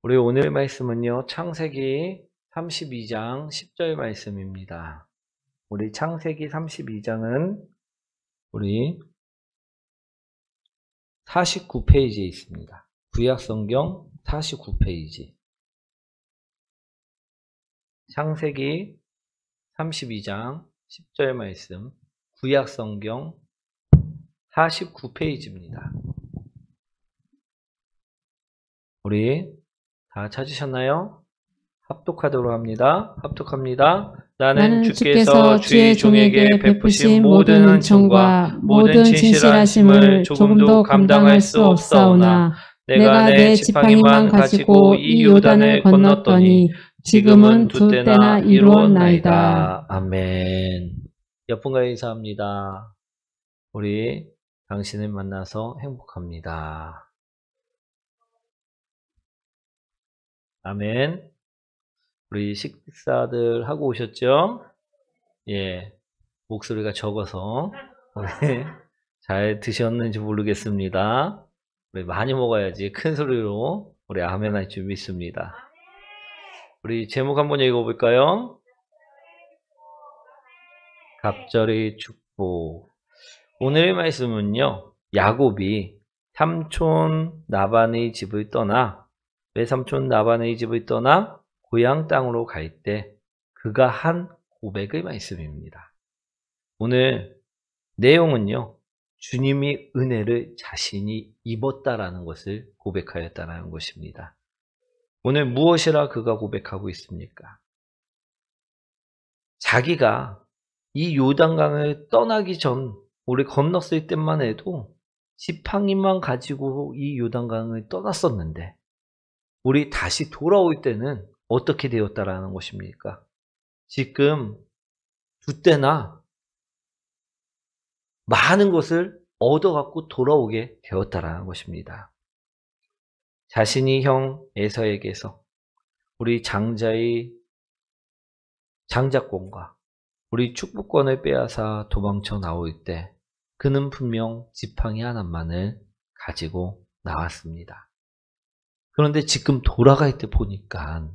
우리 오늘 말씀은요, 창세기 32장 10절 말씀입니다. 우리 창세기 32장은 우리 49페이지에 있습니다. 구약성경 49페이지. 창세기 32장 10절 말씀, 구약성경 49페이지입니다. 우리 다 찾으셨나요? 합독하도록 합니다. 합독합니다. 나는 주께서 주의 종에게 베푸신 모든 은총과 모든 진실하심을 조금도 감당할 수 없사오나 내가 내 지팡이만 가지고 이 요단을 건넜더니 지금은 두 때나 이루었나이다. 아멘. 여러분과 인사합니다. 우리 당신을 만나서 행복합니다. 아멘. 우리 식사들 하고 오셨죠? 예. 목소리가 적어서 잘 드셨는지 모르겠습니다. 우리 많이 먹어야지 큰 소리로 우리 아멘 할 줄 믿습니다. 우리 제목 한번 읽어볼까요? 갑절의 축복. 오늘의 말씀은요, 야곱이 삼촌 라반의 집을 떠나, 외삼촌 라반의 집을 떠나 고향 땅으로 갈 때 그가 한 고백의 말씀입니다. 오늘 내용은요, 주님이 은혜를 자신이 입었다라는 것을 고백하였다는 것입니다. 오늘 무엇이라 그가 고백하고 있습니까? 자기가 이 요단강을 떠나기 전, 우리 건넜을 때만 해도 지팡이만 가지고 이 요단강을 떠났었는데 우리 다시 돌아올 때는 어떻게 되었다라는 것입니까? 지금 두 때나 많은 것을 얻어갖고 돌아오게 되었다라는 것입니다. 자신이 형 에서에게서 우리 장자권과 우리 축복권을 빼앗아 도망쳐 나올 때 그는 분명 지팡이 하나만을 가지고 나왔습니다. 그런데 지금 돌아갈 때 보니까,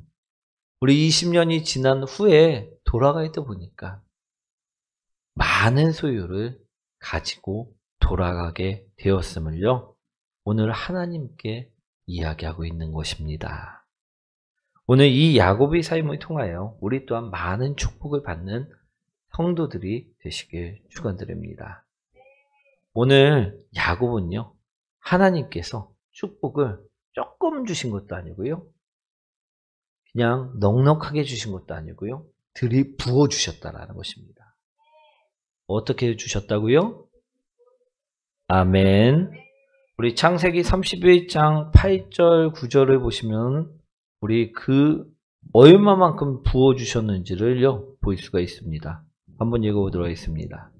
우리 20년이 지난 후에 돌아갈 때 보니까 많은 소유를 가지고 돌아가게 되었음을요, 오늘 하나님께 이야기하고 있는 것입니다. 오늘 이 야곱의 삶을 통하여 우리 또한 많은 축복을 받는 성도들이 되시길 축원드립니다. 오늘 야곱은요, 하나님께서 축복을 조금 주신 것도 아니고요, 그냥 넉넉하게 주신 것도 아니고요, 들이부어 주셨다라는 것입니다. 어떻게 주셨다고요? 아멘. 우리 창세기 31장 8절 9절을 보시면 우리 그 얼마만큼 부어 주셨는지를요 볼 수가 있습니다. 한번 읽어보도록 하겠습니다.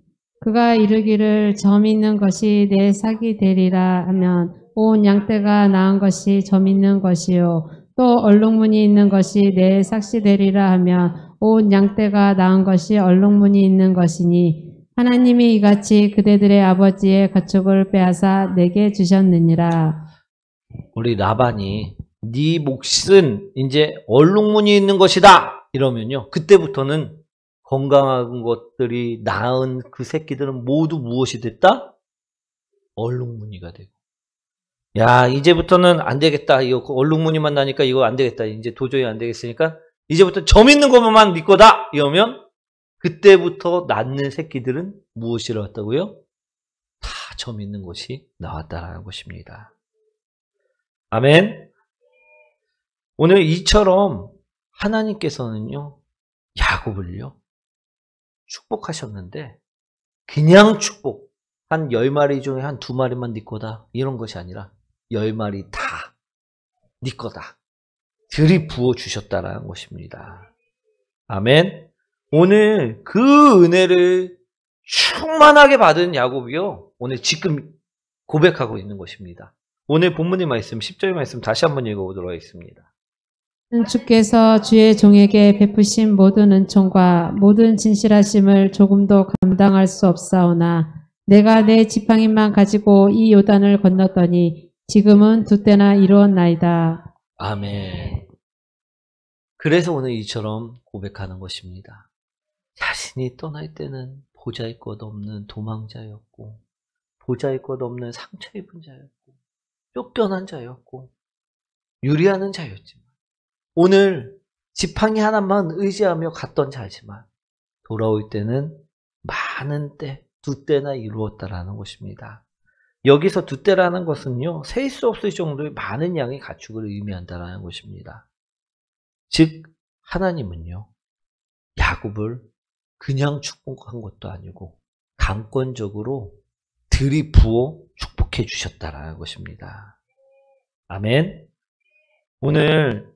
그가 이르기를 점 있는 것이 내 삭이 되리라 하면 온 양떼가 낳은 것이 점 있는 것이요 또 얼룩무늬 있는 것이 내 삭이 되리라 하면 온 양떼가 낳은 것이 얼룩무늬 있는 것이니 하나님이 이같이 그대들의 아버지의 가축을 빼앗아 내게 주셨느니라. 우리 라반이 네 몫은 이제 얼룩무늬 있는 것이다 이러면요, 그때부터는 건강한 것들이 낳은 그 새끼들은 모두 무엇이 됐다? 얼룩무늬가 되고, 야, 이제부터는 안 되겠다. 이거 얼룩무늬만 나니까 이거 안 되겠다. 이제 도저히 안 되겠으니까 이제부터 점 있는 것만 네 거다. 이러면 그때부터 낳는 새끼들은 무엇이라 했다고요? 다 점 있는 것이 나왔다라는 것입니다. 아멘. 오늘 이처럼 하나님께서는요, 야곱을요 축복하셨는데 그냥 축복, 한 10마리 중에 한 2마리만 네 거다 이런 것이 아니라 10마리 다 네 거다 들이부어 주셨다라는 것입니다. 아멘. 오늘 그 은혜를 충만하게 받은 야곱이요, 오늘 지금 고백하고 있는 것입니다. 오늘 본문의 말씀 10절 말씀 다시 한번 읽어보도록 하겠습니다. 주께서 주의 종에게 베푸신 모든 은총과 모든 진실하심을 조금도 감당할 수 없사오나 내가 내 지팡이만 가지고 이 요단을 건넜더니 지금은 두 때나 이루었나이다. 아멘. 그래서 오늘 이처럼 고백하는 것입니다. 자신이 떠날 때는 보잘것없는 도망자였고, 보잘것없는 상처 입은 자였고, 쫓겨난 자였고, 유리하는 자였지만, 오늘 지팡이 하나만 의지하며 갔던 자지만, 돌아올 때는 많은 때, 두 때나 이루었다라는 것입니다. 여기서 두 때라는 것은요, 셀 수 없을 정도의 많은 양의 가축을 의미한다라는 것입니다. 즉, 하나님은요, 야곱을 그냥 축복한 것도 아니고, 강권적으로 들이부어 축복해 주셨다라는 것입니다. 아멘. 오늘,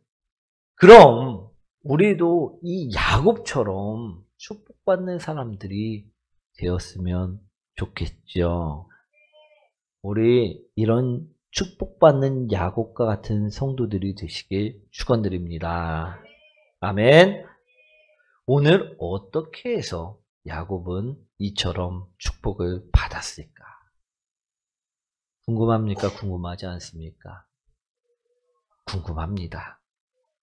그럼, 우리도 이 야곱처럼 축복받는 사람들이 되었으면 좋겠죠. 우리 이런 축복받는 야곱과 같은 성도들이 되시길 축원드립니다. 아멘. 오늘 어떻게 해서 야곱은 이처럼 축복을 받았을까? 궁금합니까? 궁금하지 않습니까? 궁금합니다.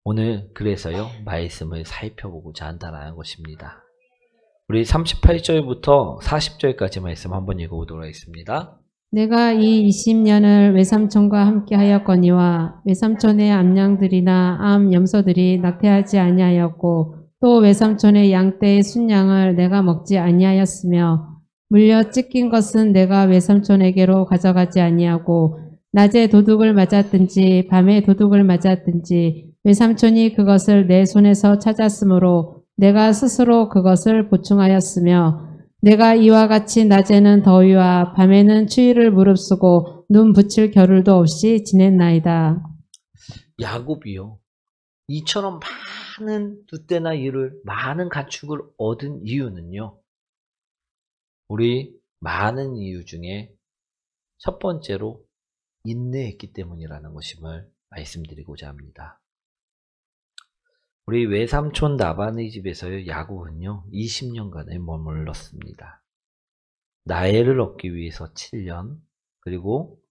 오늘 그래서요, 말씀을 살펴보고자 한다는 것입니다. 우리 38절부터 40절까지 말씀 한번 읽어보도록 하겠습니다. 내가 이 20년을 외삼촌과 함께 하였거니와 외삼촌의 암양들이나 암 염소들이 낙태하지 아니하였고 또 외삼촌의 양떼의 순양을 내가 먹지 아니하였으며 물려 찢긴 것은 내가 외삼촌에게로 가져가지 아니하고 낮에 도둑을 맞았든지 밤에 도둑을 맞았든지 외삼촌이 그것을 내 손에서 찾았으므로 내가 스스로 그것을 보충하였으며 내가 이와 같이 낮에는 더위와 밤에는 추위를 무릅쓰고 눈 붙일 겨를도 없이 지냈나이다. 야곱이요, 이처럼 많은 두때나 이를, 많은 가축을 얻은 이유는요, 우리 많은 이유 중에 첫 번째로 인내했기 때문이라는 것임을 말씀드리고자 합니다. 우리 외삼촌 라반의 집에서요, 야곱은요 20년간을 머물렀습니다. 나엘을 얻기 위해서 7년, 그리고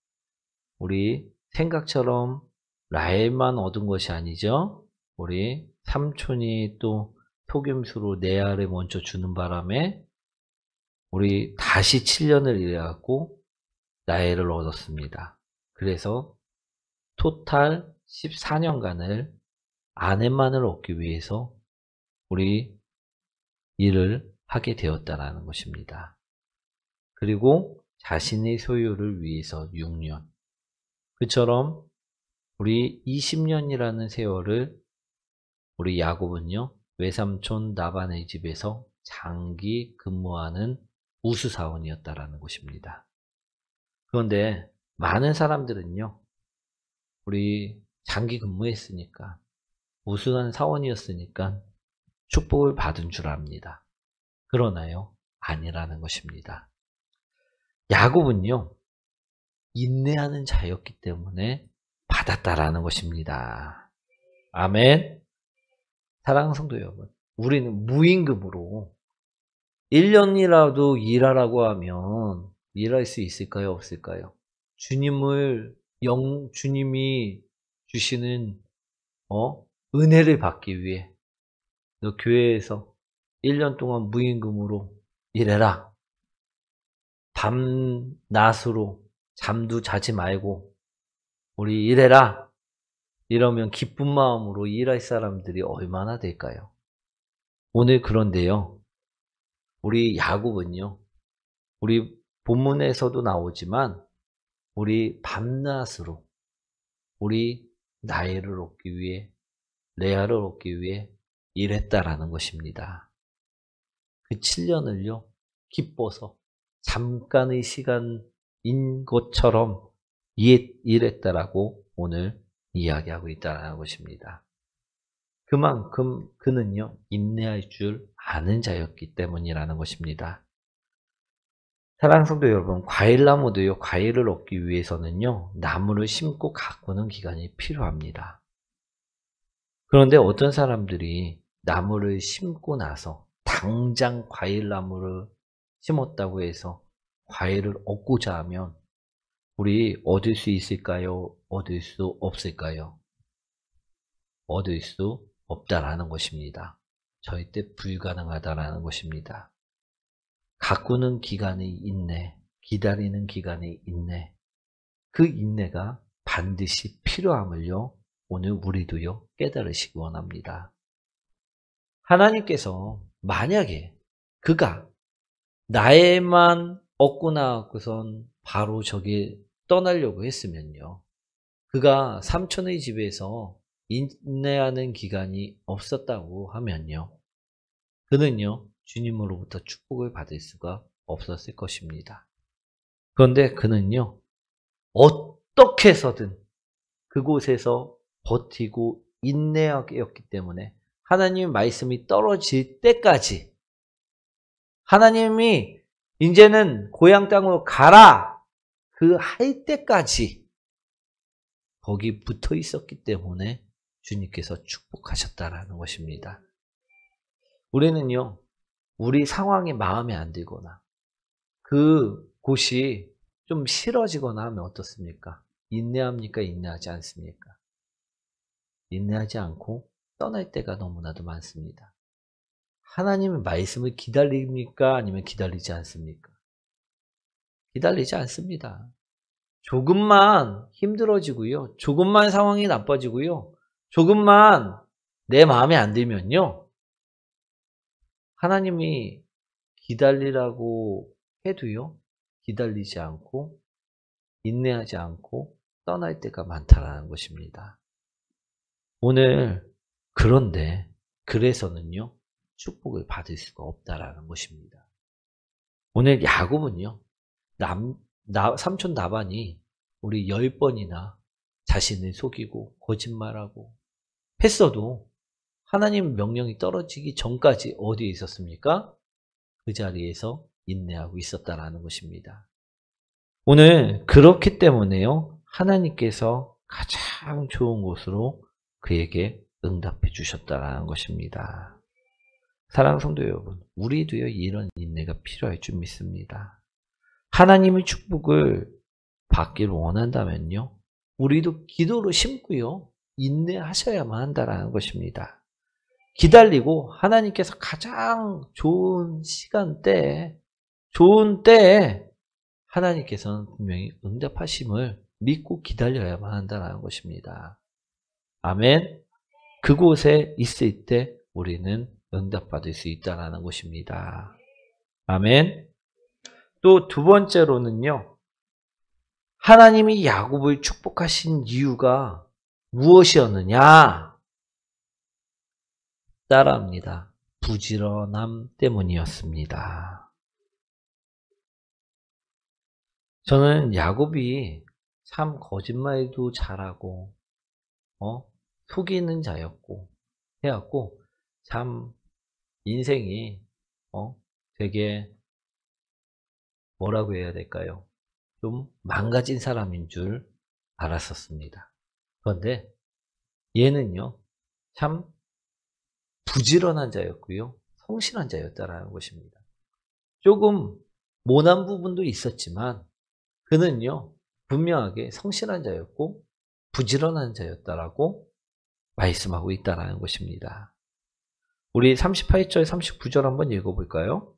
우리 생각처럼 라헬만 얻은 것이 아니죠. 우리 삼촌이 또 속임수로 레아를 먼저 주는 바람에 우리 다시 7년을 일해갖고 나엘을 얻었습니다. 그래서 토탈 14년간을 아내만을 얻기 위해서 우리 일을 하게 되었다는 것입니다. 그리고 자신의 소유를 위해서 6년. 그처럼 우리 20년이라는 세월을 우리 야곱은요, 외삼촌 라반의 집에서 장기 근무하는 우수사원이었다라는 것입니다. 그런데 많은 사람들은요, 우리 장기 근무했으니까, 우수한 사원이었으니까 축복을 받은 줄 압니다. 그러나요, 아니라는 것입니다. 야곱은요, 인내하는 자였기 때문에 받았다라는 것입니다. 아멘. 사랑하는 성도 여러분, 우리는 무임금으로 1년이라도 일하라고 하면 일할 수 있을까요? 없을까요? 주님이 주시는 은혜를 받기 위해 너 교회에서 1년 동안 무임금으로 일해라. 밤낮으로 잠도 자지 말고 우리 일해라. 이러면 기쁜 마음으로 일할 사람들이 얼마나 될까요? 오늘 그런데요, 우리 야곱은요, 우리 본문에서도 나오지만 우리 밤낮으로 우리 나엘을 얻기 위해, 레아를 얻기 위해 일했다라는 것입니다. 그 7년을요, 기뻐서 잠깐의 시간인 것처럼 일했다라고 오늘 이야기하고 있다는 것입니다. 그만큼 그는요, 인내할 줄 아는 자였기 때문이라는 것입니다. 사랑하는 성도 여러분, 과일나무도요, 과일을 얻기 위해서는요, 나무를 심고 가꾸는 기간이 필요합니다. 그런데 어떤 사람들이 나무를 심고 나서 당장 과일나무를 심었다고 해서 과일을 얻고자 하면 우리 얻을 수 있을까요? 얻을 수 없을까요? 얻을 수 없다라는 것입니다. 절대 불가능하다라는 것입니다. 가꾸는 기간이 있네. 기다리는 기간이 있네. 그 인내가 반드시 필요함을요, 오늘 우리도요, 깨달으시기 원합니다. 하나님께서 만약에 그가 나에만 얻고 나왔고선 바로 저기 떠나려고 했으면요, 그가 삼촌의 집에서 인내하는 기간이 없었다고 하면요, 그는요, 주님으로부터 축복을 받을 수가 없었을 것입니다. 그런데 그는요, 어떻게 해서든 그곳에서 버티고 인내하였기 때문에 하나님의 말씀이 떨어질 때까지, 하나님이 이제는 고향 땅으로 가라, 그 할 때까지 거기 붙어 있었기 때문에 주님께서 축복하셨다라는 것입니다. 우리는요, 우리 상황이 마음에 안 들거나 그 곳이 좀 싫어지거나 하면 어떻습니까? 인내합니까? 인내하지 않습니까? 인내하지 않고 떠날 때가 너무나도 많습니다. 하나님의 말씀을 기다립니까? 아니면 기다리지 않습니까? 기다리지 않습니다. 조금만 힘들어지고요, 조금만 상황이 나빠지고요, 조금만 내 마음에 안 들면요, 하나님이 기다리라고 해도요, 기다리지 않고 인내하지 않고 떠날 때가 많다라는 것입니다. 오늘 그런데 그래서는요, 축복을 받을 수가 없다라는 것입니다. 오늘 야곱은요, 삼촌 라반이 우리 10번이나 자신을 속이고 거짓말하고 했어도 하나님 명령이 떨어지기 전까지 어디에 있었습니까? 그 자리에서 인내하고 있었다라는 것입니다. 오늘 그렇기 때문에요, 하나님께서 가장 좋은 곳으로 그에게 응답해 주셨다라는 것입니다. 사랑하는 성도 여러분, 우리도요, 이런 인내가 필요할 줄 믿습니다. 하나님의 축복을 받기를 원한다면요, 우리도 기도로 심고요, 인내하셔야만 한다라는 것입니다. 기다리고 하나님께서 가장 좋은 시간대에, 좋은 때에 하나님께서는 분명히 응답하심을 믿고 기다려야만 한다는 것입니다. 아멘. 그곳에 있을 때 우리는 응답받을 수 있다는 것입니다. 아멘. 또 두 번째로는요, 하나님이 야곱을 축복하신 이유가 무엇이었느냐? 따라합니다. 부지런함 때문이었습니다. 저는 야곱이 참 거짓말도 잘하고 속이는 자였고 해갖고 참 인생이 되게 뭐라고 해야 될까요? 좀 망가진 사람인 줄 알았었습니다. 그런데 얘는요, 참 부지런한 자였고요, 성실한 자였다라는 것입니다. 조금 모난 부분도 있었지만 그는요, 분명하게 성실한 자였고 부지런한 자였다라고 말씀하고 있다라는 것입니다. 우리 38절, 39절 한번 읽어볼까요?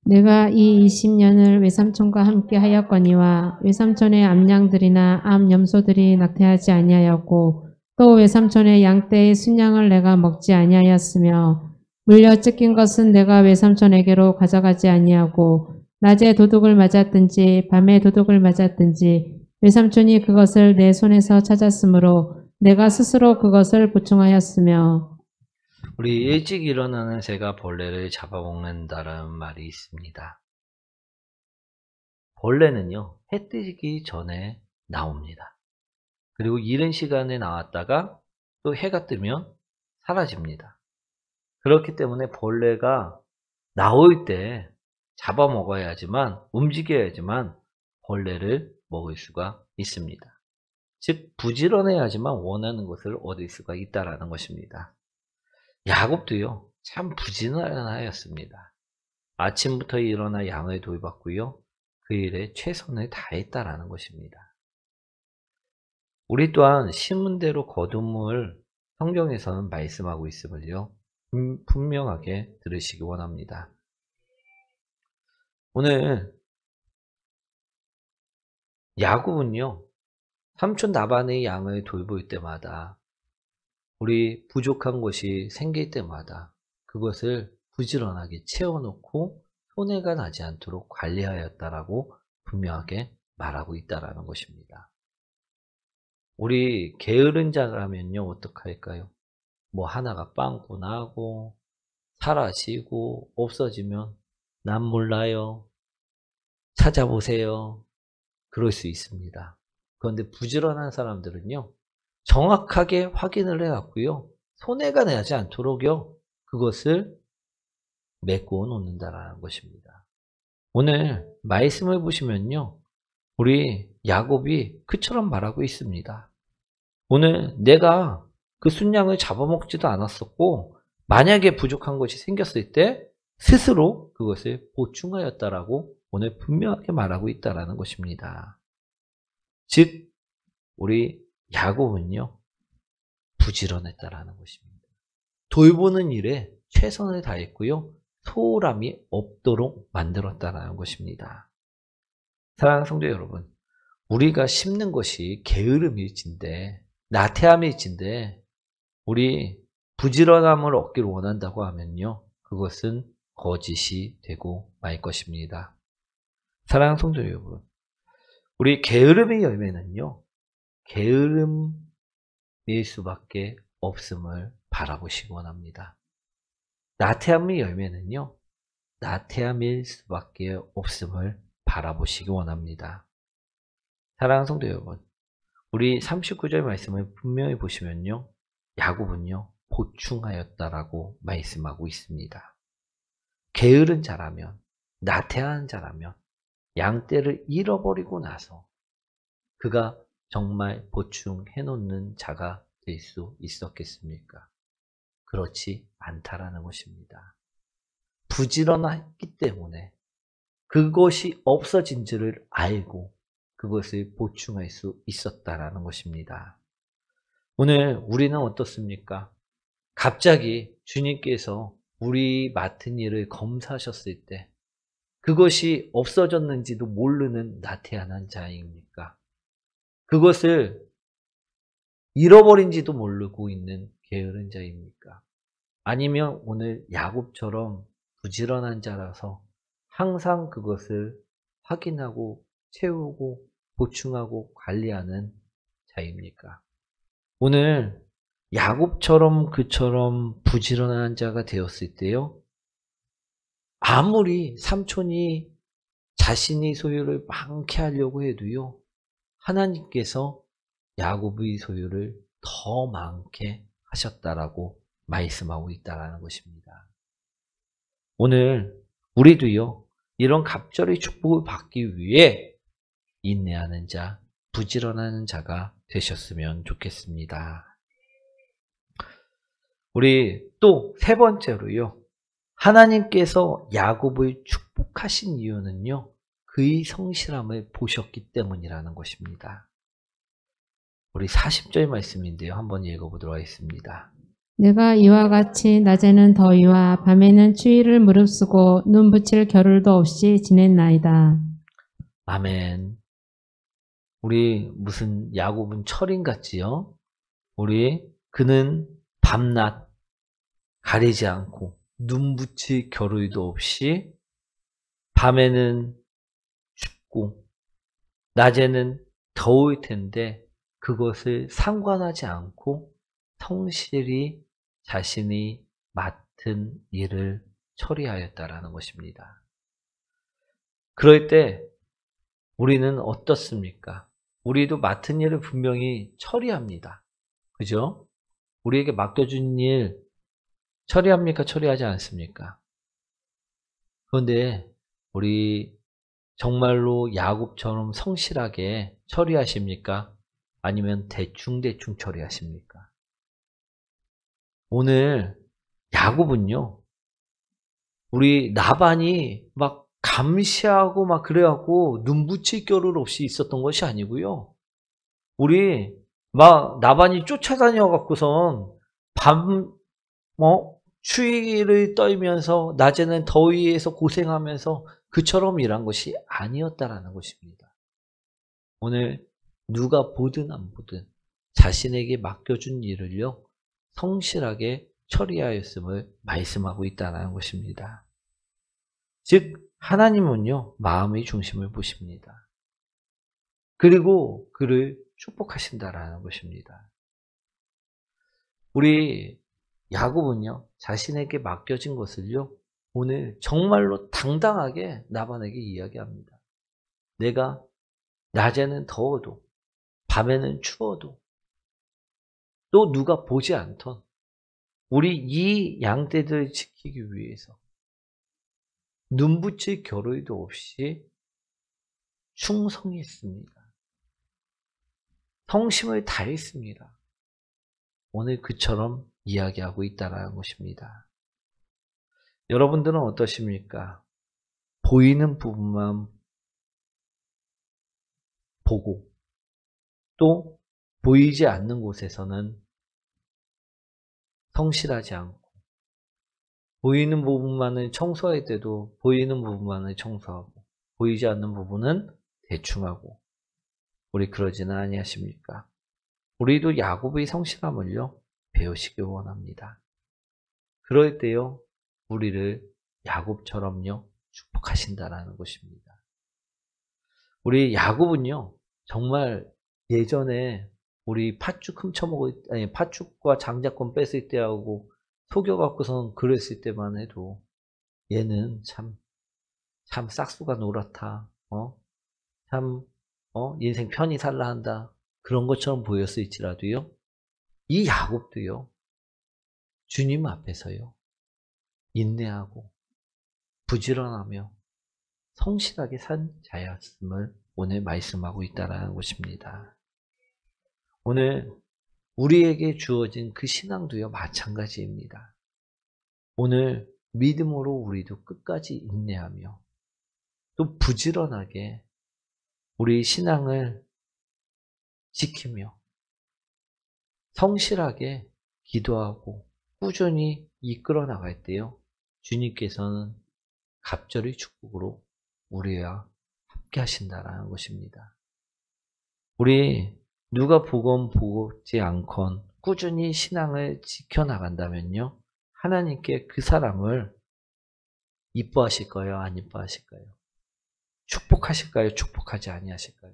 내가 이 20년을 외삼촌과 함께 하였거니와 외삼촌의 암양들이나 암염소들이 낙태하지 아니하였고 또 외삼촌의 양떼의 순양을 내가 먹지 아니하였으며 물려 찢긴 것은 내가 외삼촌에게로 가져가지 아니하고 낮에 도둑을 맞았든지 밤에 도둑을 맞았든지 외삼촌이 그것을 내 손에서 찾았으므로 내가 스스로 그것을 보충하였으며. 우리 일찍 일어나는 새가 벌레를 잡아먹는다라는 말이 있습니다. 벌레는요, 해 뜨기 전에 나옵니다. 그리고 이른 시간에 나왔다가 또 해가 뜨면 사라집니다. 그렇기 때문에 벌레가 나올 때 잡아먹어야지만, 움직여야지만 벌레를 먹을 수가 있습니다. 즉 부지런해야지만 원하는 것을 얻을 수가 있다라는 것입니다. 야곱도요, 참 부지런하였습니다. 아침부터 일어나 양을 돌봤고요, 그 일에 최선을 다했다라는 것입니다. 우리 또한 심은 대로 거둠을 성경에서는 말씀하고 있음을요, 분명하게 들으시기 원합니다. 오늘 야곱은요, 삼촌 라반의 양을 돌볼 때마다, 우리 부족한 것이 생길 때마다 그것을 부지런하게 채워놓고 손해가 나지 않도록 관리하였다라고 분명하게 말하고 있다라는 것입니다. 우리 게으른 자라면요, 어떡할까요? 뭐 하나가 빵꾸 나고 사라지고 없어지면 난 몰라요, 찾아보세요, 그럴 수 있습니다. 그런데 부지런한 사람들은요, 정확하게 확인을 해갖고요, 손해가 나지 않도록요, 그것을 메꿔 놓는다라는 것입니다. 오늘 말씀을 보시면요, 우리 야곱이 그처럼 말하고 있습니다. 오늘 내가 그 순양을 잡아먹지도 않았었고, 만약에 부족한 것이 생겼을 때 스스로 그것을 보충하였다라고 오늘 분명하게 말하고 있다라는 것입니다. 즉, 우리 야곱은요, 부지런했다라는 것입니다. 돌보는 일에 최선을 다했고요, 소홀함이 없도록 만들었다는 것입니다. 사랑하는 성도 여러분, 우리가 심는 것이 게으름일진데, 나태함일진데, 우리 부지런함을 얻기를 원한다고 하면요, 그것은 거짓이 되고 말 것입니다. 사랑하는 성도 여러분, 우리 게으름의 열매는요, 게으름일 수밖에 없음을 바라보시기 원합니다. 나태함의 열매는요, 나태함일 수밖에 없음을 바라보시기 원합니다. 사랑하는 성도 여러분, 우리 39절 말씀을 분명히 보시면요, 야곱은요, 보충하였다라고 말씀하고 있습니다. 게으른 자라면, 나태한 자라면 양떼를 잃어버리고 나서 그가 정말 보충해 놓는 자가 될 수 있었겠습니까? 그렇지 않다라는 것입니다. 부지런했기 때문에 그것이 없어진 줄을 알고 그것을 보충할 수 있었다라는 것입니다. 오늘 우리는 어떻습니까? 갑자기 주님께서 우리 맡은 일을 검사하셨을 때 그것이 없어졌는지도 모르는 나태한 자입니까? 그것을 잃어버린지도 모르고 있는 게으른 자입니까? 아니면 오늘 야곱처럼 부지런한 자라서 항상 그것을 확인하고 채우고 보충하고 관리하는 자입니까? 오늘 야곱처럼 그처럼 부지런한 자가 되었을 때요, 아무리 삼촌이 자신의 소유를 많게 하려고 해도요, 하나님께서 야곱의 소유를 더 많게 하셨다라고 말씀하고 있다라는 것입니다. 오늘 우리도요, 이런 갑절의 축복을 받기 위해 인내하는 자, 부지런하는 자가 되셨으면 좋겠습니다. 우리 또 세 번째로요, 하나님께서 야곱을 축복하신 이유는요, 그의 성실함을 보셨기 때문이라는 것입니다. 우리 40절 말씀인데요, 한번 읽어보도록 하겠습니다. 내가 이와 같이 낮에는 더위와 밤에는 추위를 무릅쓰고 눈 붙일 겨를도 없이 지냈나이다. 아멘. 우리 무슨 야곱은 철인 같지요? 그는 밤낮 가리지 않고 눈 붙일 겨를도 없이 밤에는 춥고 낮에는 더울 텐데 그것을 상관하지 않고 성실히 자신이 맡은 일을 처리하였다라는 것입니다. 그럴 때 우리는 어떻습니까? 우리도 맡은 일을 분명히 처리합니다. 그죠? 우리에게 맡겨준 일 처리합니까? 처리하지 않습니까? 그런데 우리 정말로 야곱처럼 성실하게 처리하십니까? 아니면 대충 처리하십니까? 오늘 야곱은요, 우리 라반이 막 감시하고 막 그래갖고 눈 붙일 겨를 없이 있었던 것이 아니고요. 우리 막 라반이 쫓아다녀갖고선 추위를 떨면서 낮에는 더위에서 고생하면서 그처럼 일한 것이 아니었다라는 것입니다. 오늘 누가 보든 안 보든 자신에게 맡겨준 일을요, 성실하게 처리하였음을 말씀하고 있다는 것입니다. 즉 하나님은요, 마음의 중심을 보십니다. 그리고 그를 축복하신다라는 것입니다. 우리 야곱은요, 자신에게 맡겨진 것을요, 오늘 정말로 당당하게 라반에게 이야기합니다. 내가 낮에는 더워도 밤에는 추워도 또 누가 보지 않던 우리 이 양떼들을 지키기 위해서 눈붙일 겨를도 없이 충성했습니다. 성심을 다했습니다. 오늘 그처럼 이야기하고 있다는 것입니다. 여러분들은 어떠십니까? 보이는 부분만 보고 또 보이지 않는 곳에서는 성실하지 않고, 보이는 부분만을 청소할 때도 보이는 부분만을 청소하고 보이지 않는 부분은 대충하고, 우리 그러지는 아니하십니까? 우리도 야곱의 성실함을요, 배우시기 원합니다. 그럴 때요, 우리를 야곱처럼요, 축복하신다라는 것입니다. 우리 야곱은요, 정말 예전에 우리 팥죽 팥죽과 장자권 뺐을 때하고 속여갖고선 그랬을 때만 해도 얘는 참 싹수가 노랗다, 인생 편히 살라 한다, 그런 것처럼 보였을지라도요, 이 야곱도요, 주님 앞에서요, 인내하고 부지런하며 성실하게 산 자였음을 오늘 말씀하고 있다는 것입니다. 오늘 우리에게 주어진 그 신앙도요, 마찬가지입니다. 오늘 믿음으로 우리도 끝까지 인내하며 또 부지런하게 우리 신앙을 지키며 성실하게 기도하고 꾸준히 이끌어 나갈 때요, 주님께서는 갑절의 축복으로 우리와 함께 하신다라는 것입니다. 우리 누가 보건 보지 않건 꾸준히 신앙을 지켜나간다면요, 하나님께 그 사람을 이뻐하실까요? 안 이뻐하실까요? 축복하실까요? 축복하지 아니하실까요?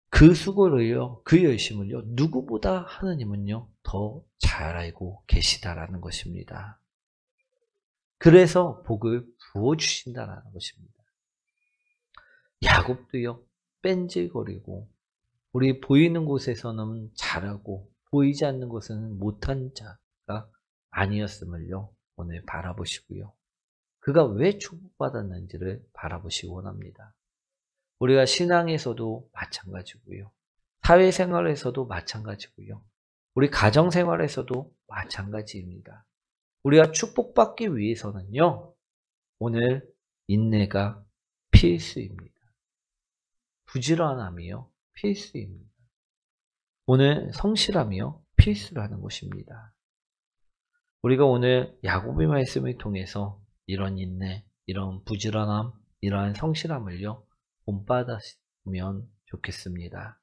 그 수고를요, 그 열심을요, 누구보다 하나님은요, 더 잘 알고 계시다라는 것입니다. 그래서 복을 부어주신다라는 것입니다. 야곱도요, 뺀질거리고 우리 보이는 곳에서는 잘하고 보이지 않는 곳에는 못한 자가 아니었음을요, 오늘 바라보시고요, 그가 왜 축복받았는지를 바라보시기 원합니다. 우리가 신앙에서도 마찬가지고요, 사회생활에서도 마찬가지고요, 우리 가정생활에서도 마찬가지입니다. 우리가 축복받기 위해서는요, 오늘 인내가 필수입니다. 부지런함이요, 필수입니다. 오늘 성실함이요, 필수라는 것입니다. 우리가 오늘 야곱의 말씀을 통해서 이런 인내, 이런 부지런함, 이러한 성실함을요, 본받았으면 좋겠습니다.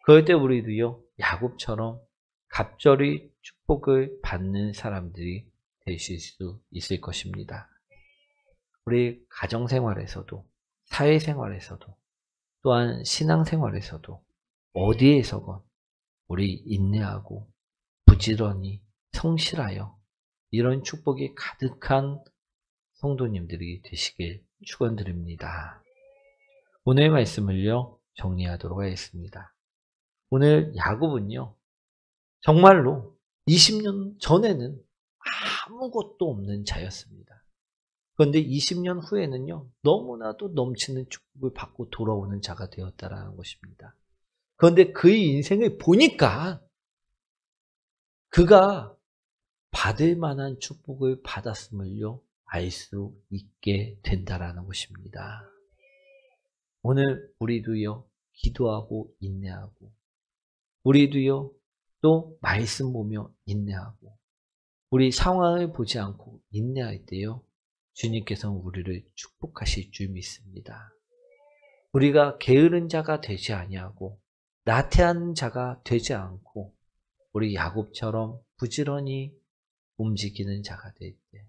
그럴 때 우리도요, 야곱처럼 갑절의 축복을 받는 사람들이 되실 수 있을 것입니다. 우리 가정생활에서도, 사회생활에서도, 또한 신앙생활에서도 어디에서건 우리 인내하고 부지런히 성실하여 이런 축복이 가득한 성도님들이 되시길 축원드립니다. 오늘 말씀을요, 정리하도록 하겠습니다. 오늘 야곱은요, 정말로 20년 전에는 아무것도 없는 자였습니다. 그런데 20년 후에는요, 너무나도 넘치는 축복을 받고 돌아오는 자가 되었다라는 것입니다. 그런데 그의 인생을 보니까 그가 받을 만한 축복을 받았음을요, 알 수 있게 된다라는 것입니다. 오늘 우리도요, 기도하고 인내하고 우리도요, 또 말씀 보며 인내하고 우리 상황을 보지 않고 인내할 때요. 주님께서는 우리를 축복하실 줄 믿습니다. 우리가 게으른 자가 되지 아니하고 나태한 자가 되지 않고 우리 야곱처럼 부지런히 움직이는 자가 될 때,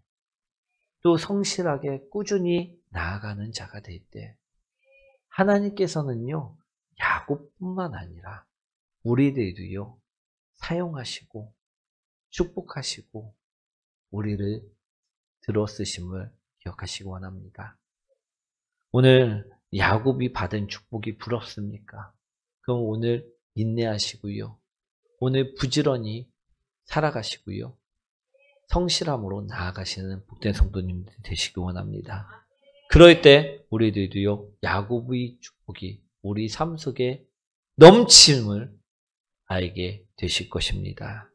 또 성실하게 꾸준히 나아가는 자가 될 때, 하나님께서는요, 야곱뿐만 아니라 우리들도요, 사용하시고 축복하시고 우리를 들어쓰심을 기억하시기 원합니다. 오늘 야곱이 받은 축복이 부럽습니까? 그럼 오늘 인내하시고요. 오늘 부지런히 살아가시고요. 성실함으로 나아가시는 복된 성도님들 되시기 원합니다. 그럴 때 우리들도요. 야곱의 축복이 우리 삶 속에 넘침을 알게 되실 것입니다.